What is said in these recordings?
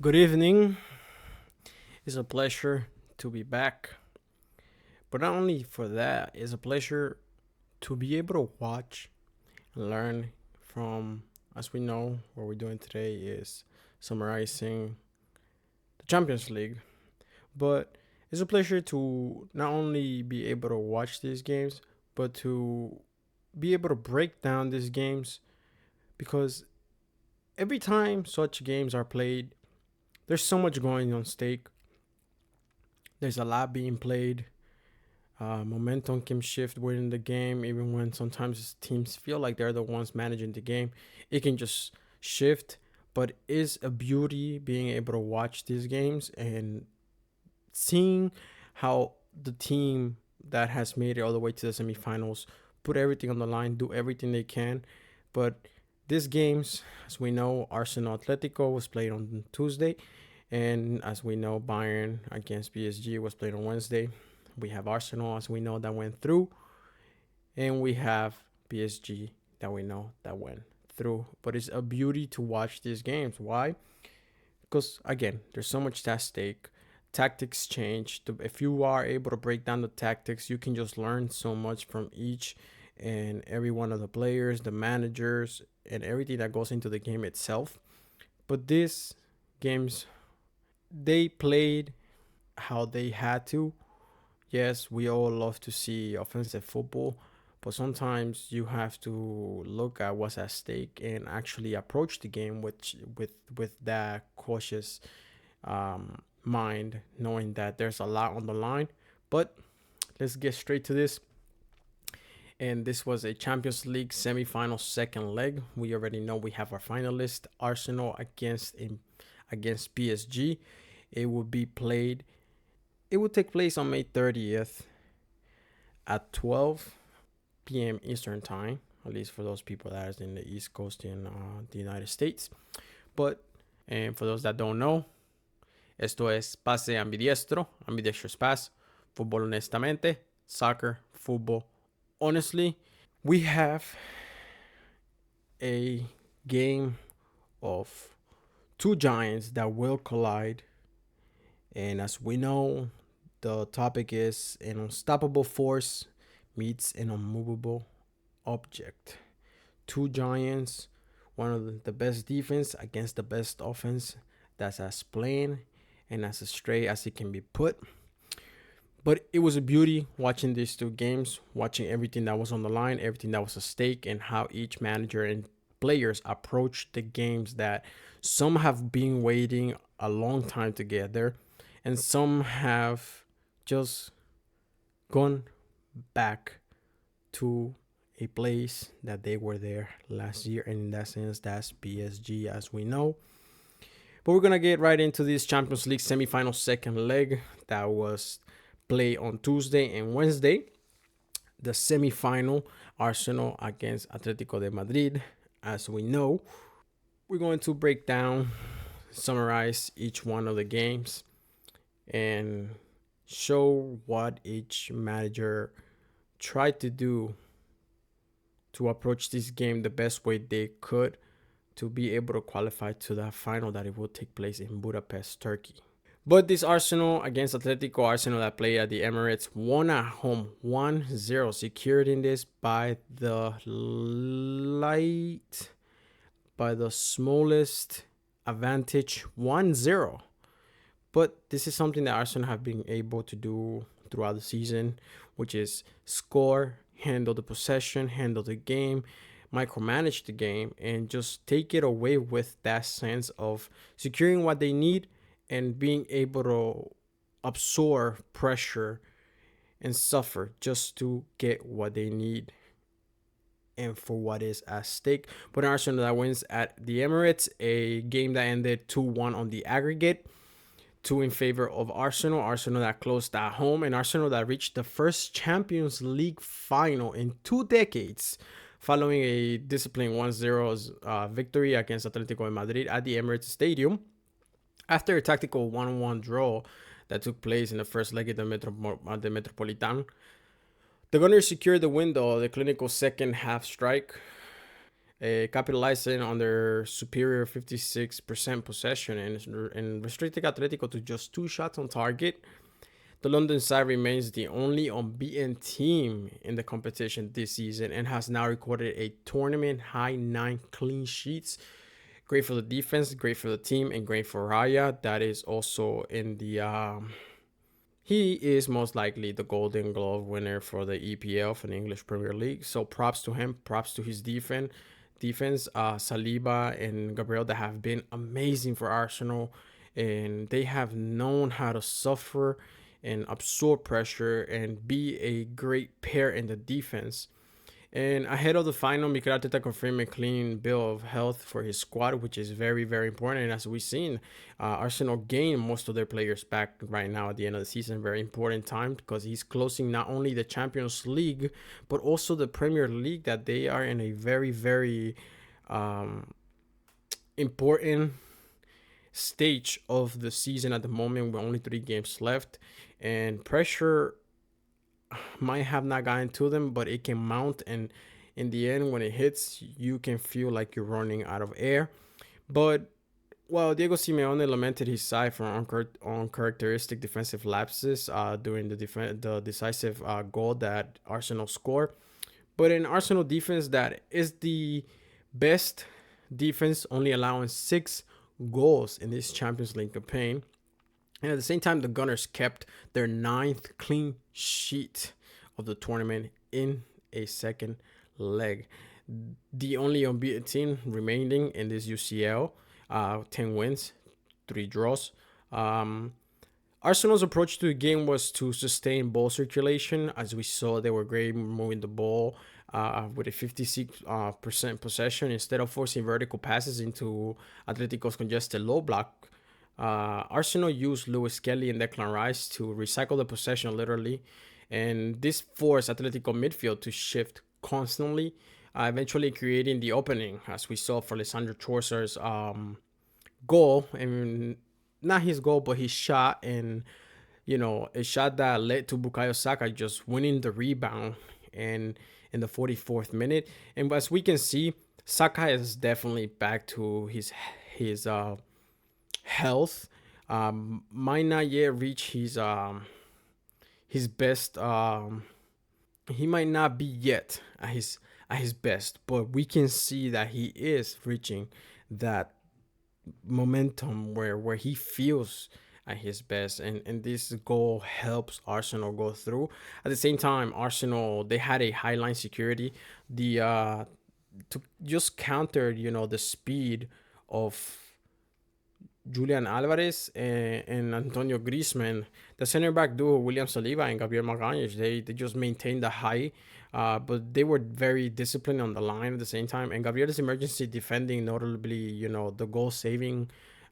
Good evening. It's a pleasure to be back. But not only for that, it's a pleasure to be able to watch and learn from, as we know, what we're doing today is summarizing the Champions League. But it's a pleasure to not only be able to watch these games, but to be able to break down these games because every time such games are played, there's so much going on stake. There's a lot being played. Momentum can shift within the game, even when sometimes teams feel like they're the ones managing the game. It can just shift, but it's a beauty being able to watch these games and seeing how the team that has made it all the way to the semifinals put everything on the line, do everything they can. But these games, as we know, Arsenal Atletico was played on Tuesday, and as we know, Bayern against PSG was played on Wednesday. We have Arsenal, as we know, that went through, and we have PSG that we know that went through. But it's a beauty to watch these games. Why? Because again, there's so much at stake. Tactics change. If you are able to break down the tactics, you can just learn so much from each and every one of the players, the managers, and everything that goes into the game itself. But these games, they played how they had to. Yes, we all love to see offensive football, but sometimes you have to look at what's at stake and actually approach the game with that cautious mind, knowing that there's a lot on the line. But let's get straight to this. And this was a Champions League semifinal second leg. We already know we have our finalist Arsenal against PSG. It will be played. It will take place on May 30th at 12 p.m. Eastern Time, at least for those people that is in the East Coast in the United States. But, and for those that don't know, esto es pase ambidiestro, ambidextrous pass, fútbol honestamente, soccer, football honestly. We have a game of two giants that will collide. And as we know, the topic is an unstoppable force meets an unmovable object. Two giants, one of the best defense against the best offense. That's as plain and as straight as it can be put. But it was a beauty watching these two games, watching everything that was on the line, everything that was at stake, and how each manager and players approached the games that some have been waiting a long time to get there, and some have just gone back to a place that they were there last year, and in that sense, that's PSG, as we know. But we're gonna get right into this Champions League semifinal second leg that was played on Tuesday and Wednesday. The semifinal, Arsenal against Atlético de Madrid. As we know, we're going to break down, summarize each one of the games, and show what each manager tried to do to approach this game the best way they could to be able to qualify to that final that it will take place in Budapest, Turkey. But this Arsenal against Atletico, Arsenal that played at the Emirates, won at home 1-0, secured in this by the smallest advantage, 1-0. But this is something that Arsenal have been able to do throughout the season, which is score, handle the possession, handle the game, micromanage the game, and just take it away with that sense of securing what they need and being able to absorb pressure and suffer just to get what they need and for what is at stake. But Arsenal that wins at the Emirates, a game that ended 2-1 on the aggregate, 2 in favor of Arsenal. Arsenal that closed at home, and Arsenal that reached the first Champions League final in 2 decades following a disciplined 1-0 victory against Atlético de Madrid at the Emirates Stadium. After a tactical 1-1 draw that took place in the first leg of the Metropolitan, the Gunners secured the win, though, the clinical second half strike. capitalizing on their superior 56% possession and restricting Atletico to just 2 shots on target. The London side remains the only unbeaten team in the competition this season and has now recorded a tournament high 9 clean sheets. Great for the defense, great for the team, and great for Raya. That is also in the. He is most likely the Golden Glove winner for the EPL, for the English Premier League. So props to him, props to his defense, Saliba and Gabriel, that have been amazing for Arsenal, and they have known how to suffer and absorb pressure and be a great pair in the defense. And ahead of the final, Mikel Arteta confirmed a clean bill of health for his squad, which is very, very important. And as we've seen, Arsenal gain most of their players back right now at the end of the season. Very important time because he's closing not only the Champions League, but also the Premier League, that they are in a very, very important stage of the season at the moment with only 3 games left. And pressure might have not gotten to them, but it can mount, and in the end, when it hits, you can feel like you're running out of air. But well, Diego Simeone lamented his side for uncharacteristic defensive lapses during the decisive goal that Arsenal scored. But an Arsenal defense that is the best defense, only allowing 6 goals in this Champions League campaign. And at the same time, the Gunners kept their 9th clean sheet of the tournament in a second leg. The only unbeaten team remaining in this UCL, 10 wins, 3 draws. Arsenal's approach to the game was to sustain ball circulation. As we saw, they were great moving the ball with a 56% possession instead of forcing vertical passes into Atletico's congested low block. Arsenal used Lewis-Skelly and Declan Rice to recycle the possession literally, and this forced Atletico midfield to shift constantly, eventually creating the opening, as we saw for Lisandro Trossard's goal, and not his goal, but his shot, and a shot that led to Bukayo Saka just winning the rebound and in the 44th minute. And as we can see, Saka is definitely back to his health. Might not yet reach his best. He might not be yet at his best, but we can see that he is reaching that momentum where he feels at his best, and this goal helps Arsenal go through. At the same time, Arsenal, they had a high line security, to just counter the speed of Julian Alvarez and Antonio Griezmann. The center back duo, William Saliba and Gabriel Magalhaes, they just maintained the high, but they were very disciplined on the line at the same time. And Gabriel's emergency defending, notably, the goal saving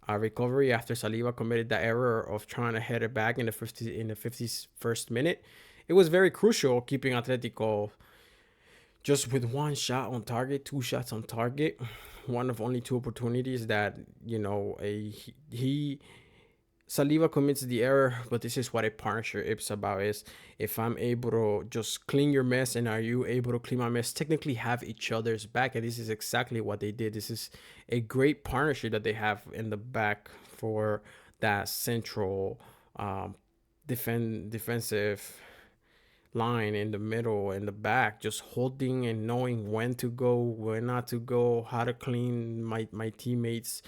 recovery after Saliba committed the error of trying to head it back in the 51st minute. It was very crucial, keeping Atletico just with 1 shot on target, 2 shots on target, one of only 2 opportunities that Saliba commits the error. But this is what a partnership is about: is if I'm able to just clean your mess, and are you able to clean my mess, technically have each other's back. And this is exactly what they did. This is a great partnership that they have in the back for that central defensive line, in the middle, in the back, just holding and knowing when to go, when not to go, how to clean my teammates,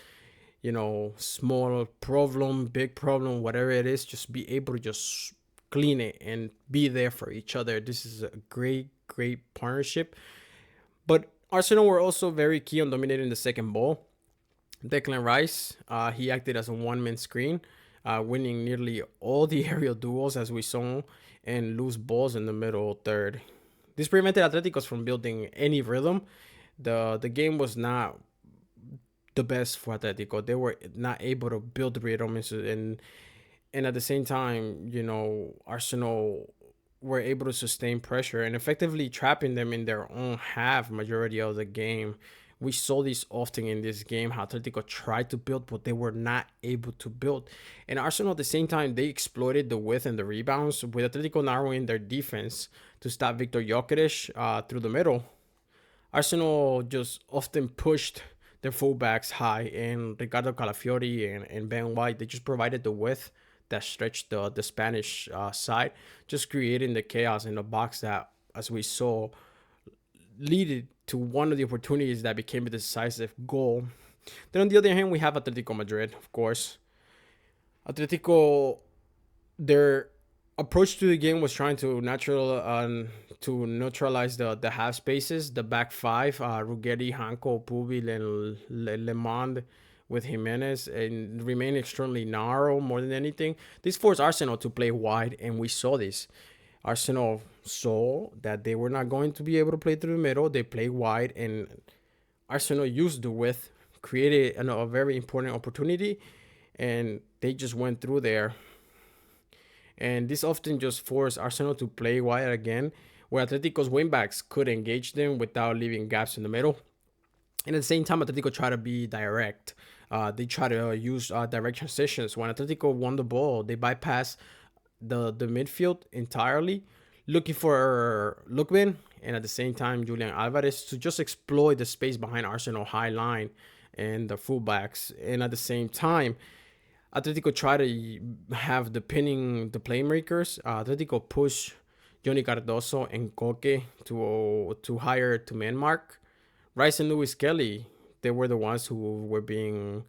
small problem, big problem, whatever it is, just be able to just clean it and be there for each other. This is a great partnership. But Arsenal were also very key on dominating the second ball. Declan Rice, he acted as a one-man screen, winning nearly all the aerial duels, as we saw, and loose balls in the middle third. This prevented Atleticos from building any rhythm. The game was not the best for Atletico. They were not able to build rhythm, and at the same time, Arsenal were able to sustain pressure and effectively trapping them in their own half majority of the game. We saw this often in this game, how Atletico tried to build, but they were not able to build. And Arsenal, at the same time, they exploited the width and the rebounds, with Atletico narrowing their defense to stop Victor Gyökeres through the middle. Arsenal just often pushed their fullbacks high, and Ricardo Calafiori and Ben White, they just provided the width that stretched the Spanish side, just creating the chaos in the box that, as we saw, leaded to one of the opportunities that became a decisive goal. Then on the other hand, we have Atletico Madrid, of course. Atletico, their approach to the game was trying to neutralize the half spaces, the back five, Ruggeri, Hanko, Pubil, and Lemond with Jimenez, and remain extremely narrow more than anything. This forced Arsenal to play wide, and we saw this. Arsenal saw that they were not going to be able to play through the middle. They played wide, and Arsenal used the width, created a very important opportunity, and they just went through there. And this often just forced Arsenal to play wide again, where Atletico's wingbacks could engage them without leaving gaps in the middle. And at the same time, Atletico tried to be direct. They try to use direct transitions. When Atletico won the ball, they bypassed the midfield entirely, looking for Lookman and at the same time Julian Alvarez to just exploit the space behind Arsenal high line and the fullbacks. And at the same time, Atletico tried to have the pinning the playmakers. Atletico pushed Johnny Cardoso and Koke to higher to man mark. Rice and Lewis-Skelly, they were the ones who were being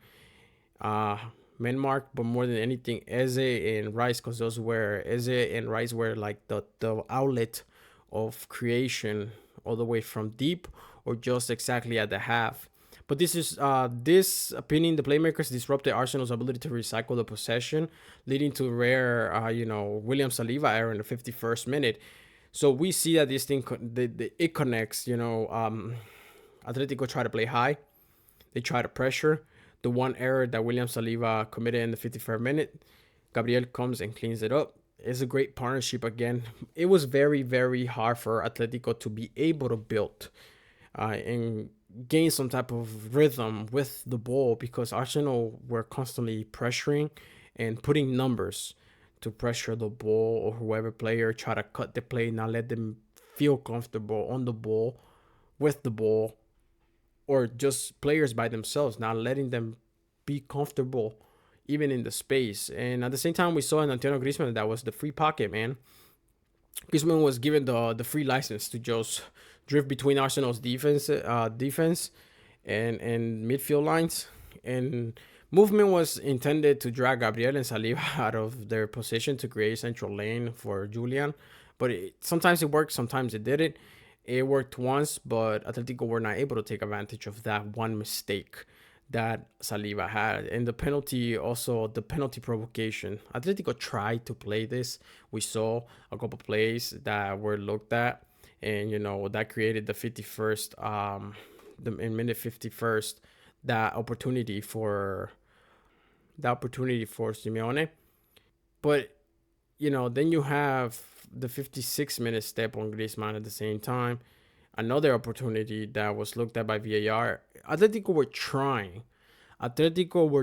man marked, but more than anything, Eze and Rice, because Eze and Rice were like the outlet of creation all the way from deep or just exactly at the half. But this opinion, the playmakers disrupted Arsenal's ability to recycle the possession, leading to rare, William Saliba error in the 51st minute. So we see that this thing, it connects. Atletico try to play high, they try to pressure. The one error that William Saliba committed in the 51st minute, Gabriel comes and cleans it up. It's a great partnership again. It was very, very hard for Atletico to be able to build and gain some type of rhythm with the ball because Arsenal were constantly pressuring and putting numbers to pressure the ball, or whoever player try to cut the play, not let them feel comfortable on the ball, with the ball, or just players by themselves, not letting them be comfortable even in the space. And at the same time, we saw in Antonio Griezmann that was the free pocket, man. Griezmann was given the free license to just drift between Arsenal's defense and midfield lines. And movement was intended to drag Gabriel and Saliba out of their position to create central lane for Julian. But sometimes it worked, sometimes it didn't. It worked once, but Atletico were not able to take advantage of that one mistake that Saliba had. And the penalty provocation. Atletico tried to play this. We saw a couple plays that were looked at, and that created the 51st, in minute 51st, that opportunity for Simeone. But then you have the 56-minute step on Griezmann at the same time. Another opportunity that was looked at by VAR. Atletico were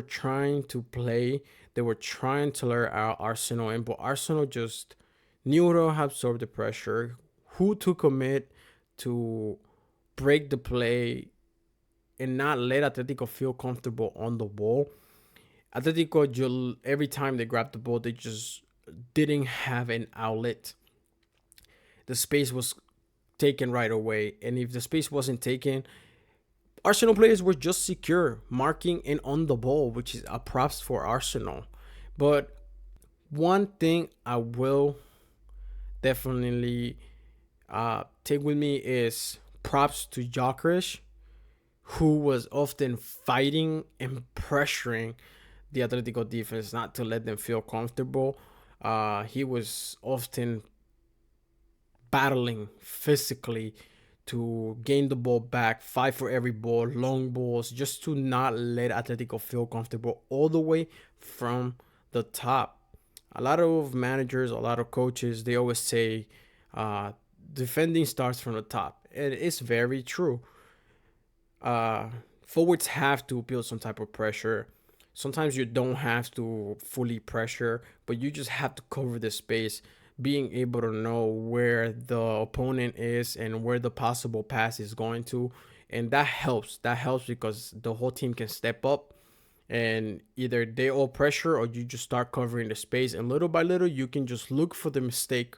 trying to play. They were trying to lure out Arsenal in, but Arsenal just knew how to absorb the pressure, who to commit to break the play and not let Atletico feel comfortable on the ball. Atletico, every time they grabbed the ball, they just didn't have an outlet. The space was taken right away, and if the space wasn't taken, Arsenal players were just secure, marking and on the ball, which is a props for Arsenal. But one thing I will definitely take with me is props to Gyökeres, who was often fighting and pressuring the Atletico defense not to let them feel comfortable. He was often battling physically to gain the ball back, fight for every ball, long balls, just to not let Atletico feel comfortable all the way from the top. A lot of managers, a lot of coaches, they always say defending starts from the top. And it's very true. Forwards have to build some type of pressure. Sometimes you don't have to fully pressure, but you just have to cover the space. being able to know where the opponent is and where the possible pass is going to. And that helps. That helps because the whole team can step up and either they all pressure or you just start covering the space. And little by little, you can just look for the mistake.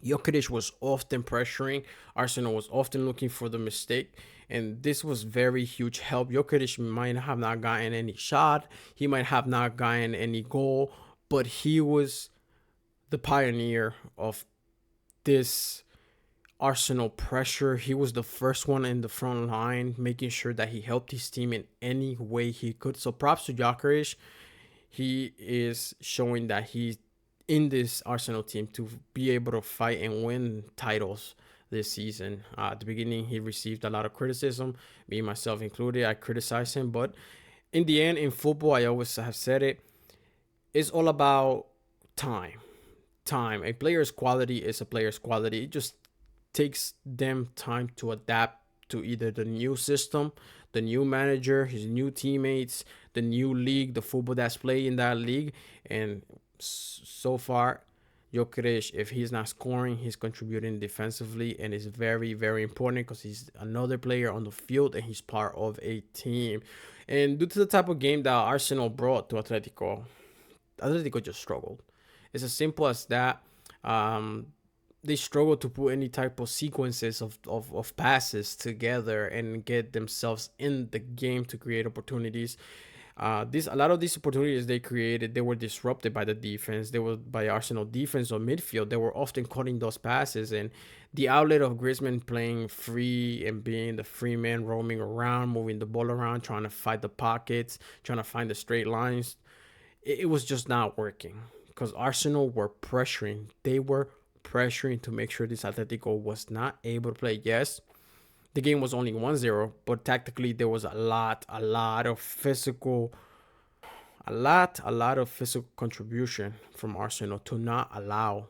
Jokic was often pressuring. Arsenal was often looking for the mistake. And this was very huge help. Jokic might have not gotten any shot. He might have not gotten any goal. But he was the pioneer of this Arsenal pressure. He was the first one in the front line, making sure that he helped his team in any way he could. So props to Jokic. He is showing that he's in this Arsenal team to be able to fight and win titles this season. At the beginning, he received a lot of criticism, me myself included. I criticized him, but in the end, in football, I always have said it, it's all about time. Time. A player's quality is a player's quality. It just takes them time to adapt to either the new system, the new manager, his new teammates, the new league, the football that's played in that league. And so far, Jokic, if he's not scoring, he's contributing defensively, and it's very, very important because he's another player on the field and he's part of a team. And due to the type of game that Arsenal brought to Atletico just struggled. It's as simple as that. They struggle to put any type of sequences of passes together and get themselves in the game to create opportunities. A lot of these opportunities they created, they were disrupted by the defense. They were by Arsenal defense or midfield. They were often cutting those passes, and the outlet of Griezmann playing free and being the free man, roaming around, moving the ball around, trying to fight the pockets, trying to find the straight lines. It was just not working because Arsenal were pressuring. They were pressuring to make sure this Atletico was not able to play. Yes, the game was only 1-0, but tactically there was a lot of physical contribution from Arsenal to not allow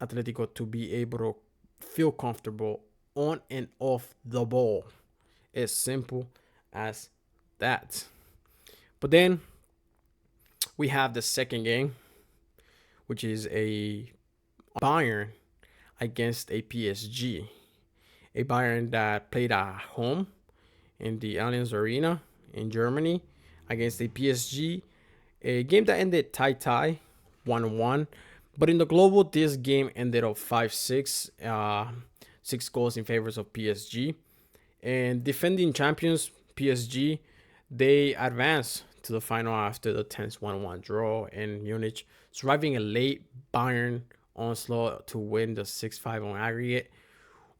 Atletico to be able to feel comfortable on and off the ball. It's simple as that. But then we have the second game, which is a Bayern against a PSG. A Bayern that played at home in the Allianz Arena in Germany against a PSG. A game that ended tie 1-1. But in the global, this game ended up 5-6. 6 goals in favor of PSG. And defending champions, PSG, they advanced to the final after the tense 1-1 draw in Munich, surviving a late Bayern onslaught to win the 6-5 on aggregate.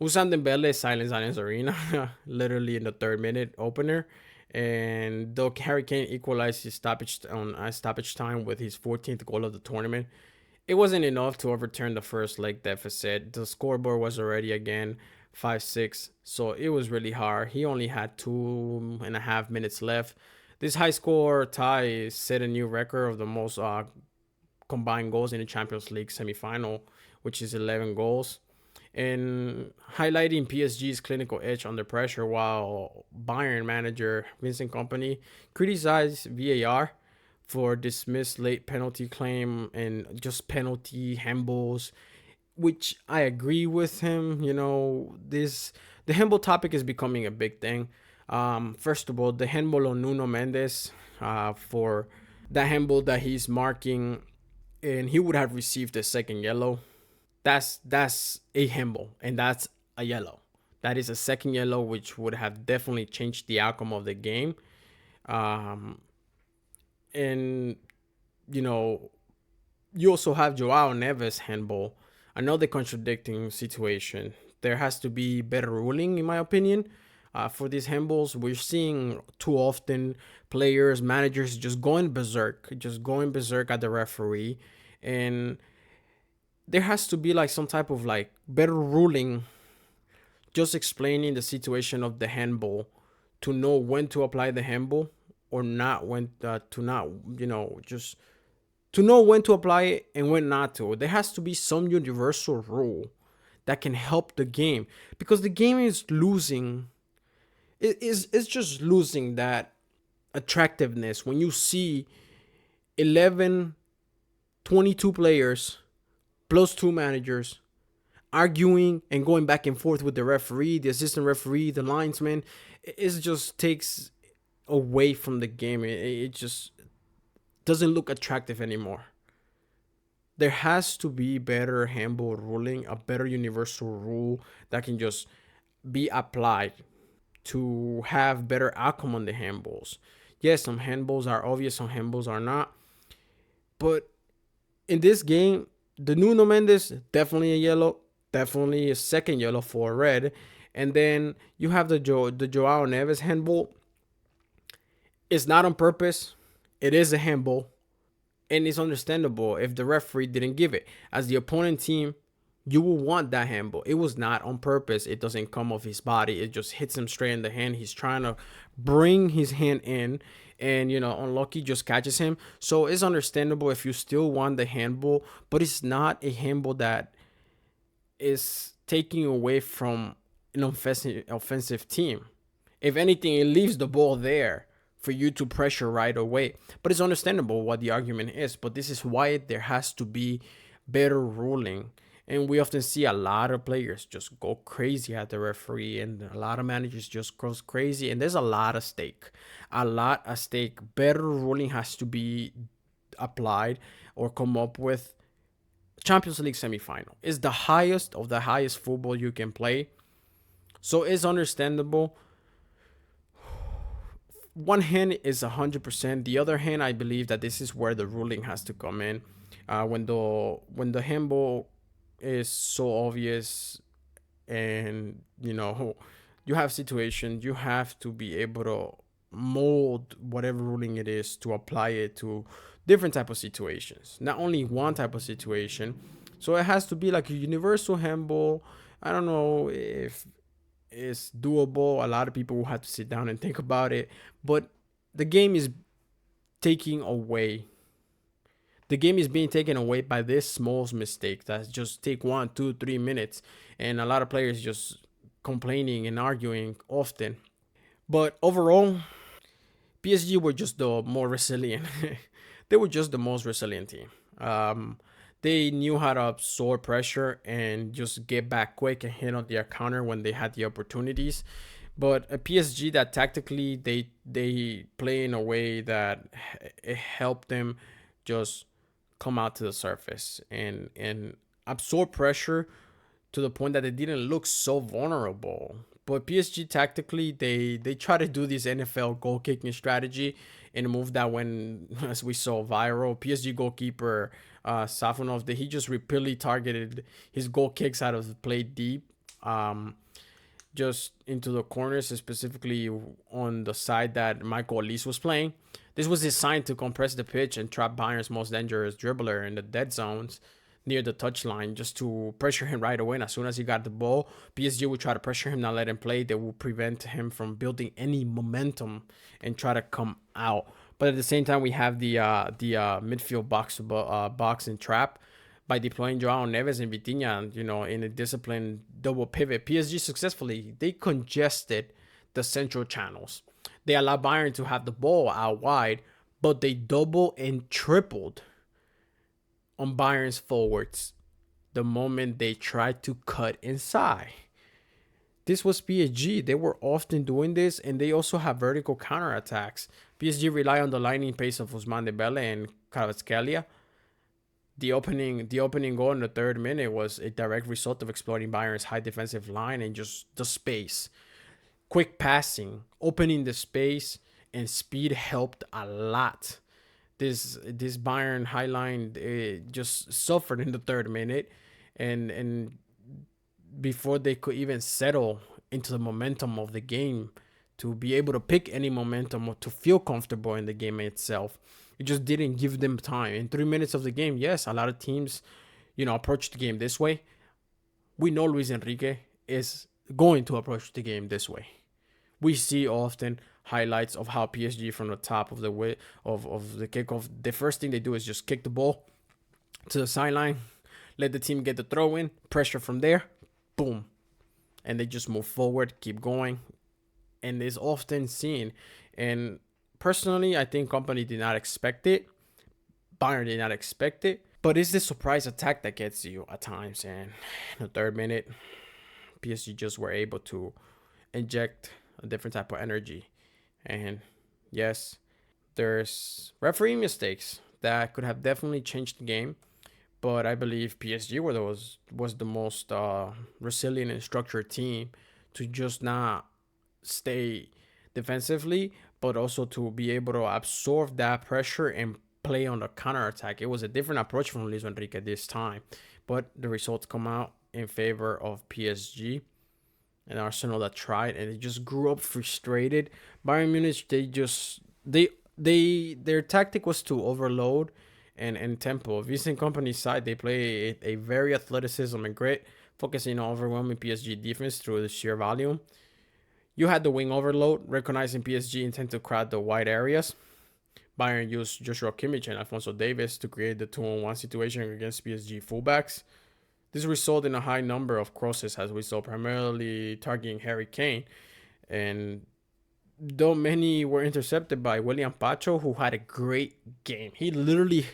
Ousmane Dembélé silenced Allianz Arena literally in the 3rd minute opener. And though Harry Kane equalized his stoppage time with his 14th goal of the tournament, it wasn't enough to overturn the first leg deficit. The scoreboard was already again 5-6, so it was really hard. He only had 2.5 minutes left. This high score tie set a new record of the most combined goals in the Champions League semifinal, which is 11 goals. And highlighting PSG's clinical edge under pressure, while Bayern manager Vincent Kompany criticized VAR for dismissed late penalty claim and just penalty handballs, which I agree with him. You know, the handball topic is becoming a big thing. First of all, the handball on Nuno Mendes for that handball that he's marking, and he would have received a second yellow. That's a handball, and that's a yellow. That is a second yellow, which would have definitely changed the outcome of the game. And you know, you also have Joao Neves handball, another contradicting situation. There has to be better ruling, in my opinion, for these handballs. We're seeing too often players, managers just going berserk at the referee, and there has to be like some type of like better ruling, just explaining the situation of the handball to know when to apply the handball or not, when to not, just to know when to apply it and when not to. There has to be some universal rule that can help the game, because the game is losing. It's just losing that attractiveness when you see 11, 22 players plus two managers arguing and going back and forth with the referee, the assistant referee, the linesman. It just takes away from the game. It just doesn't look attractive anymore. There has to be better handball ruling, a better universal rule that can just be applied to have better outcome on the handballs. Yes, some handballs are obvious, some handballs are not. But in this game, the Nuno Mendes, definitely a yellow, definitely a second yellow for a red. And then you have the Joao Neves handball. It's not on purpose. It is a handball. And it's understandable if the referee didn't give it. As the opponent team, you will want that handball. It was not on purpose. It doesn't come off his body. It just hits him straight in the hand. He's trying to bring his hand in, and unlucky just catches him. So it's understandable if you still want the handball, but it's not a handball that is taking away from an offensive team. If anything, it leaves the ball there for you to pressure right away. But it's understandable what the argument is. But this is why there has to be better ruling. And we often see a lot of players just go crazy at the referee, and a lot of managers just go crazy. And there's a lot at stake. A lot at stake. Better ruling has to be applied or come up with. Champions League semifinal is the highest of the highest football you can play. So it's understandable. One hand is 100%. The other hand, I believe that this is where the ruling has to come in. When the handball is so obvious, and you have situations, you have to be able to mold whatever ruling it is to apply it to different type of situations, not only one type of situation. So it has to be like a universal handball. I don't know if it's doable. A lot of people will have to sit down and think about it, but the game is taking away the game is being taken away by this small mistake that just take 1, 2, 3 minutes, and a lot of players just complaining and arguing often. But overall, PSG were just the more resilient. They were just the most resilient team. They knew how to absorb pressure and just get back quick and hit on their counter when they had the opportunities. But a PSG that tactically they play in a way that it helped them just come out to the surface and absorb pressure to the point that they didn't look so vulnerable. But PSG tactically, they try to do this NFL goal kicking strategy in a move that went, as we saw, viral. PSG goalkeeper Safonov, that he just repeatedly targeted his goal kicks out of the play deep, just into the corners, specifically on the side that Michael Olise was playing. This was designed to compress the pitch and trap Bayern's most dangerous dribbler in the dead zones near the touchline, just to pressure him right away. And as soon as he got the ball, PSG would try to pressure him, not let him play. They will prevent him from building any momentum and try to come out. But at the same time, we have the midfield box and trap by deploying Joao Neves and Vitinha, in a disciplined double pivot. PSG successfully, they congested the central channels. They allowed Bayern to have the ball out wide, but they double and tripled on Bayern's forwards the moment they tried to cut inside. This was PSG. They were often doing this, and they also have vertical counterattacks. PSG rely on the lightning pace of Ousmane Dembélé and Kvaratskhelia. The opening goal in the 3rd minute was a direct result of exploiting Bayern's high defensive line and just the space. Quick passing, opening the space, and speed helped a lot. This Bayern high line just suffered in the 3rd minute, and before they could even settle into the momentum of the game, to be able to pick any momentum or to feel comfortable in the game itself, it just didn't give them time. In 3 minutes of the game, yes, a lot of teams, approach the game this way. We know Luis Enrique is going to approach the game this way. We see often highlights of how PSG from the top of the way of the kickoff, the first thing they do is just kick the ball to the sideline, let the team get the throw in, pressure from there, boom, and they just move forward, keep going, and it's often seen. And personally, I think Company did not expect it. Bayern did not expect it. But it's the surprise attack that gets you at times. And in the third minute, PSG just were able to inject a different type of energy. And yes, there's referee mistakes that could have definitely changed the game. But I believe PSG was the most resilient and structured team to just not stay defensively, but also to be able to absorb that pressure and play on the counter attack. It was a different approach from Luis Enrique this time, but the results come out in favor of PSG and Arsenal that tried, and it just grew up frustrated. Bayern Munich, their tactic was to overload and tempo. Vincent Company's side, they play a very athleticism and grit, focusing on overwhelming PSG defense through the sheer volume. You had the wing overload, recognizing PSG intent to crowd the wide areas. Bayern used Joshua Kimmich and Alphonso Davies to create the 2-on-1 situation against PSG fullbacks. This resulted in a high number of crosses, as we saw, primarily targeting Harry Kane. And though many were intercepted by William Pacho, who had a great game, he literally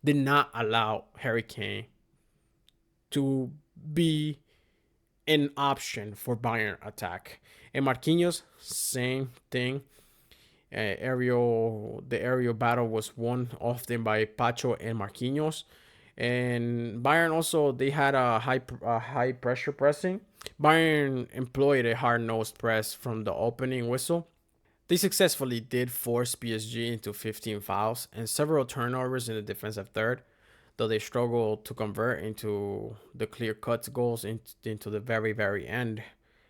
did not allow Harry Kane to be an option for Bayern attack. And Marquinhos, same thing. The aerial battle was won often by Pacho and Marquinhos. And Bayern also, they had a high pressure pressing. Bayern employed a hard nosed press from the opening whistle. They successfully did force PSG into 15 fouls and several turnovers in the defensive third, though they struggled to convert into the clear cut goals into the very, very end.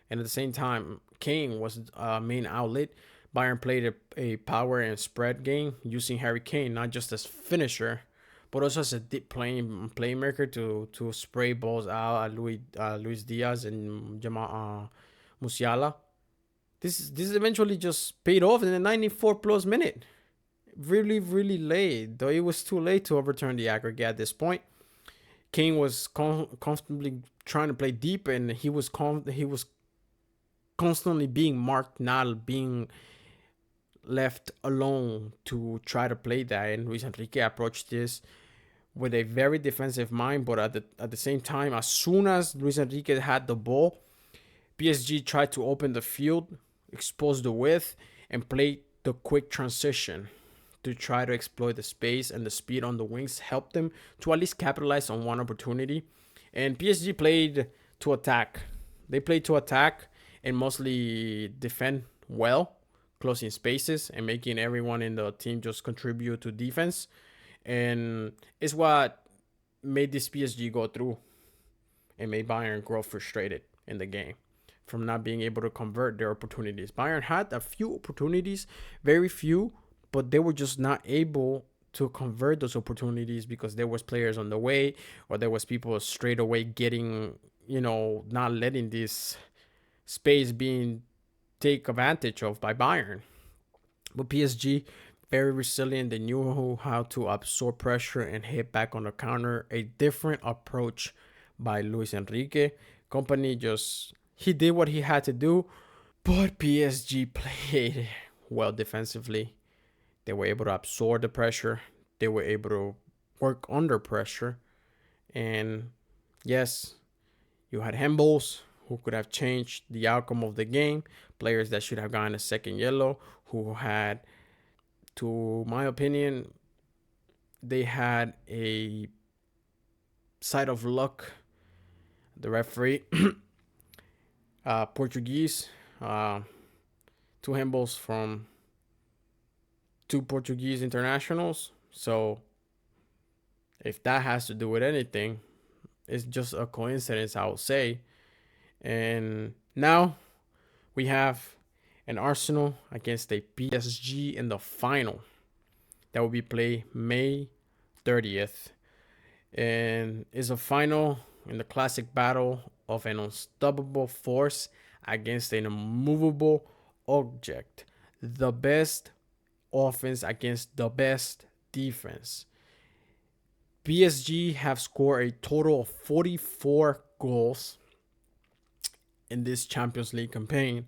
And at the same time, Kane was a main outlet. Bayern played a power and spread game using Harry Kane not just as finisher, but also as a deep playmaker to spray balls out at Luis Diaz and Jamal Musiala. This eventually just paid off in the 94 plus minute. Really, really late, though it was too late to overturn the aggregate at this point. Kane was constantly trying to play deep, and he was constantly being marked, not being left alone to try to play that. And Luis Enrique approached this with a very defensive mind, but at the same time, as soon as Luis Enrique had the ball, PSG tried to open the field, expose the width, and play the quick transition to try to exploit the space, and the speed on the wings helped them to at least capitalize on one opportunity. And PSG played to attack. They played to attack and mostly defend well, closing spaces and making everyone in the team just contribute to defense. And it's what made this PSG go through and made Bayern grow frustrated in the game from not being able to convert their opportunities. Bayern had a few opportunities, very few, but they were just not able to convert those opportunities because there was players on the way, or there was people straight away getting, not letting this space being take advantage of by Bayern. But PSG, very resilient. They knew how to absorb pressure and hit back on the counter. A different approach by Luis Enrique. Company he did what he had to do, but PSG played well defensively. They were able to absorb the pressure. They were able to work under pressure. And yes, you had handballs who could have changed the outcome of the game. Players that should have gotten a second yellow, who had, to my opinion, they had a side of luck. The referee, Portuguese, two handballs from two Portuguese internationals. So if that has to do with anything, it's just a coincidence, I would say. And now we have an Arsenal against a PSG in the final that will be played May 30th. And is a final in the classic battle of an unstoppable force against an immovable object. The best offense against the best defense. PSG have scored a total of 44 goals in this Champions League campaign,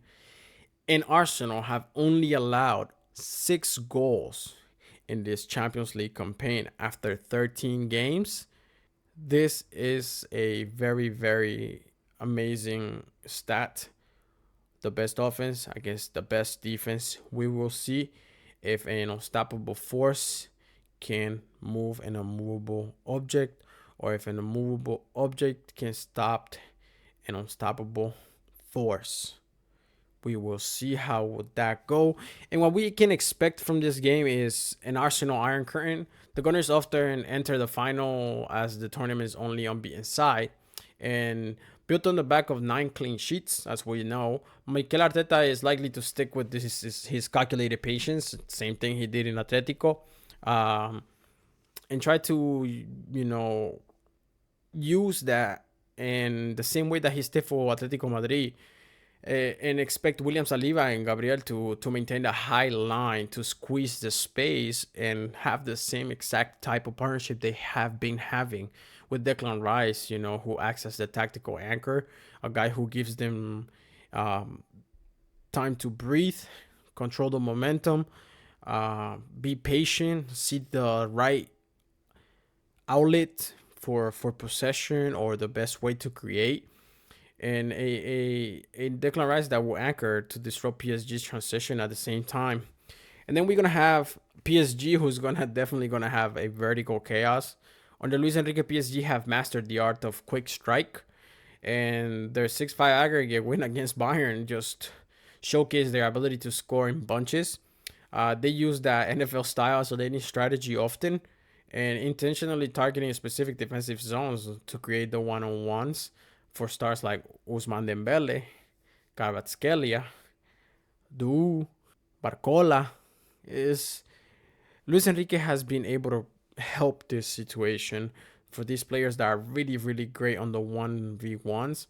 and Arsenal have only allowed 6 goals in this Champions League campaign after 13 games. This is a very, very amazing stat. The best offense against the best defense. We will see if an unstoppable force can move an immovable object, or if an immovable object can stop an unstoppable force. We will see how would that go. And what we can expect from this game is an Arsenal Iron Curtain. The Gunners often enter the final as the tournament's only unbeaten side. And built on the back of 9 clean sheets, as we know, Mikel Arteta is likely to stick with his calculated patience. Same thing he did in Atletico. And try to, use that in the same way that he did for Atletico Madrid, and expect William Saliba and Gabriel to maintain the high line, to squeeze the space and have the same exact type of partnership they have been having with Declan Rice, who acts as the tactical anchor, a guy who gives them time to breathe, control the momentum, be patient, see the right outlet for possession or the best way to create, and a Declan Rice that will anchor to disrupt PSG's transition at the same time. And then we're gonna have PSG, who's definitely gonna have a vertical chaos. Under Luis Enrique, PSG have mastered the art of quick strike, and their 6-5 aggregate win against Bayern just showcased their ability to score in bunches. They use that NFL style, so they need strategy often, and intentionally targeting specific defensive zones to create the one-on-ones for stars like Ousmane Dembélé, Kvaratskhelia, Du, Barcola. Is Luis Enrique has been able to help this situation for these players that are really, really great on the 1v1s.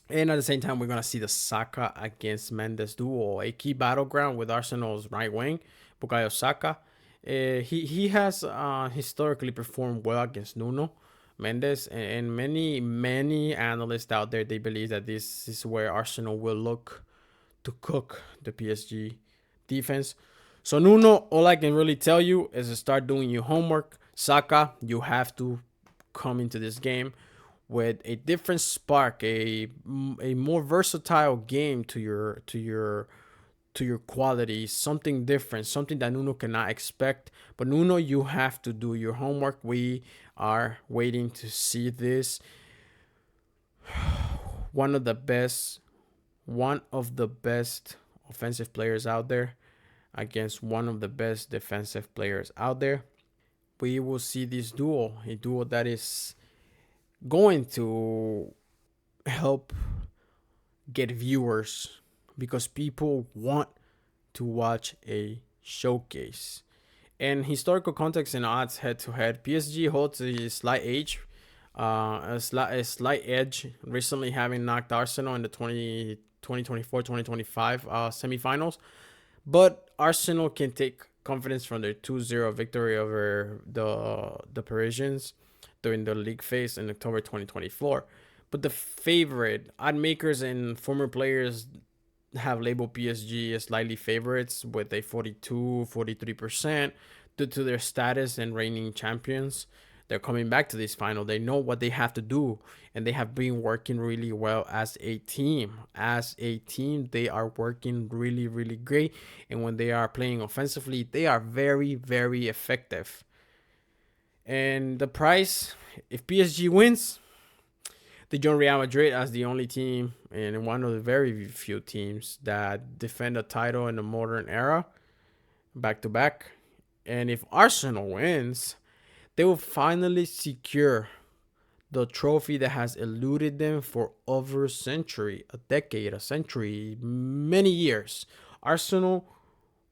And at the same time, we're going to see the Saka against Mendes duo, a key battleground with Arsenal's right wing, Bukayo Saka. He has historically performed well against Nuno Mendes, and many analysts out there, they believe that this is where Arsenal will look to cook the PSG defense. So Nuno, all I can really tell you is to start doing your homework. Saka, you have to come into this game with a different spark, a more versatile game to your qualities, something different, something that Nuno cannot expect. But Nuno, you have to do your homework. We are waiting to see this. One of the best offensive players out there against one of the best defensive players out there. We will see this duo, a duo that is going to help get viewers, because people want to watch a showcase. And historical context and odds head to head, PSG holds a slight edge, a slight edge, recently having knocked Arsenal in the 2024-2025 semifinals. But Arsenal can take confidence from their 2-0 victory over the Parisians during the league phase in October 2024. But the favorite odd makers and former players have labeled PSG as slightly favorites with a 42-43% due to their status and reigning champions. They're coming back to this final. They know what they have to do, and they have been working really well as a team. As a team, they are working really, really great. And when they are playing offensively, they are very, very effective. And the price, if PSG wins, they join Real Madrid as the only team and one of the very few teams that defend a title in the modern era, back to back. And if Arsenal wins, they will finally secure the trophy that has eluded them for over a century, a decade, a century, many years. Arsenal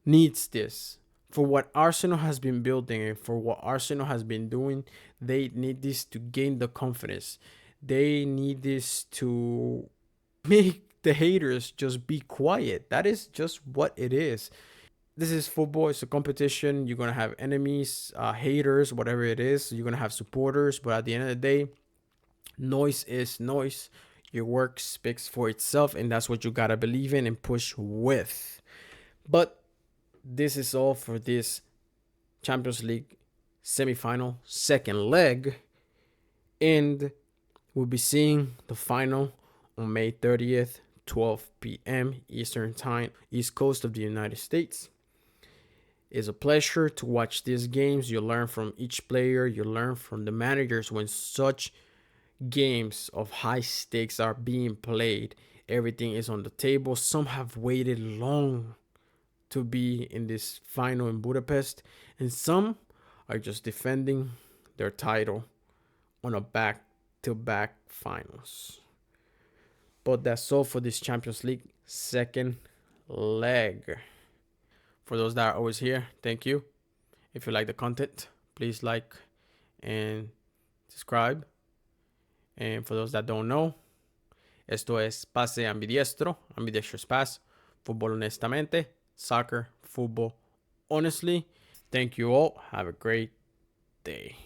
needs this. For what Arsenal has been building and for what Arsenal has been doing, they need this to gain the confidence. They need this to make the haters just be quiet. That is just what it is. This is football. It's a competition. You're going to have enemies, haters, whatever it is. You're going to have supporters. But at the end of the day, noise is noise. Your work speaks for itself. And that's what you got to believe in and push with. But this is all for this Champions League semifinal second leg. And we'll be seeing the final on May 30th, 12 p.m. Eastern Time, East Coast of the United States. It's a pleasure to watch these games. You learn from each player, you learn from the managers when such games of high stakes are being played. Everything is on the table. Some have waited long to be in this final in Budapest, and some are just defending their title on a back-to-back finals. But that's all for this Champions League second leg. For those that are always here, thank you. If you like the content, please like and subscribe. And for those that don't know, esto es Pase Ambidiestro, Ambidextrous Pass, Fútbol Honestamente, Soccer, Football Honestly. Thank you all. Have a great day.